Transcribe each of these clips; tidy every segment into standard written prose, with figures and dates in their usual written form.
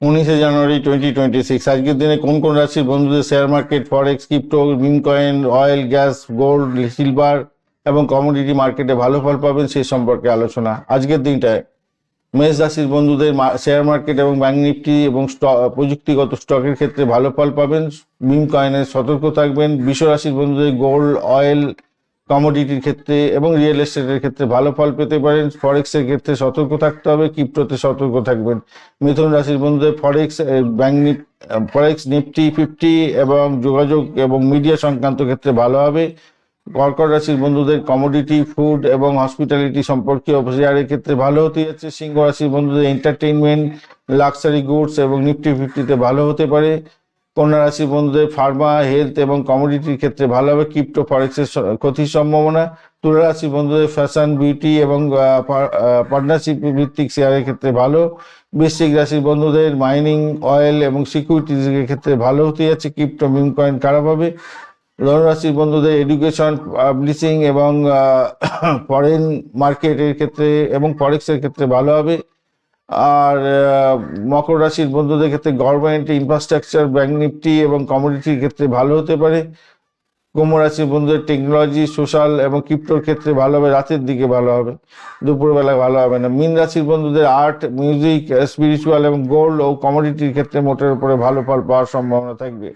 19 জানুয়ারি 2026। আজকের দিনে কোন কোন রাশির বন্ধুদের share market, forex, crypto, meme coin, oil, gas, gold, silver এবং কমোডিটি মার্কেটে ভালো ফল পাবেন সেই সম্পর্কে আলোচনা। আজকের দিনটায় মেষ রাশির বন্ধুদের শেয়ার মার্কেট এবং ব্যাংক নিফটি এবং প্রযুক্তিগত স্টকের ক্ষেত্রে ভালো ফল পাবেন। মিম কয়েনের সতর্ক থাকবেন। বৃষ রাশির বন্ধুদের গোল্ড, অয়েল, কমোডিটির ক্ষেত্রে এবং রিয়েল এস্টেটের ক্ষেত্রে ভালো ফল পেতে পারেন। ফরেক্সের ক্ষেত্রে সতর্ক থাকতে হবে, ক্রিপ্টোতে সতর্ক থাকবেন। মিথুন রাশির বন্ধুদের ফরেক্স নিফটি 50 এবং যোগাযোগ এবং মিডিয়া সংক্রান্ত ক্ষেত্রে ভালো হবে। কর্কট রাশির বন্ধুদের কমোডিটি, ফুড এবং হসপিটালিটি সম্পর্কীয় শেয়ারের ক্ষেত্রে ভালো হতে যাচ্ছে। সিংহ রাশির বন্ধুদের এন্টারটেইনমেন্ট, লাক্সারি গুডস এবং নিফটি 50-তে ভালো হতে পারে। কন্যা রাশির বন্ধুদের ফার্মা, হেলথ এবং কমোডিটির ক্ষেত্রে ভালো হবে। ক্রিপ্টো, ফরেক্সের ক্ষতির সম্ভাবনা। তুলা রাশির বন্ধুদের ফ্যাশন, বিউটি এবং পার্টনারশিপ ভিত্তিক শেয়ারের ক্ষেত্রে ভালো। বৃশ্চিক রাশির বন্ধুদের মাইনিং, অয়েল এবং সিকিউরিটিজের ক্ষেত্রে ভালো হতে যাচ্ছে। ক্রিপ্টো, মিম কয়েন খারাপ হবে। ধনুরাশির বন্ধুদের এডুকেশন, পাবলিশিং এবং ফরেন মার্কেটের ক্ষেত্রে এবং ফরেক্সের ক্ষেত্রে ভালো হবে। আর মকর রাশির বন্ধুদের ক্ষেত্রে গভর্নমেন্ট, ইনফ্রাস্ট্রাকচার, ব্যাংক নিফটি এবং কমোডিটির ক্ষেত্রে ভালো হতে পারে। কুম্ভ রাশির বন্ধুদের টেকনোলজি, সোশ্যাল এবং ক্রিপ্টোর ক্ষেত্রে ভালো হবে, রাতের দিকে ভালো হবে, দুপুরবেলা ভালো হবে না। মীন রাশির বন্ধুদের আর্ট, মিউজিক, স্পিরিচুয়াল এবং গোল্ড ও কমোডিটির ক্ষেত্রে মোটের উপরে ভালো ফল পাওয়ার সম্ভাবনা থাকবে।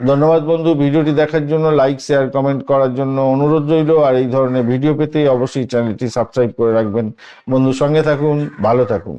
ধন্যবাদ বন্ধু, ভিডিওটি দেখার জন্য। লাইক, শেয়ার, কমেন্ট করার জন্য অনুরোধ রইল। আর এই ধরনের ভিডিও পেতে অবশ্যই চ্যানেলটি সাবস্ক্রাইব করে রাখবেন। বন্ধু, সঙ্গে থাকুন, ভালো থাকুন।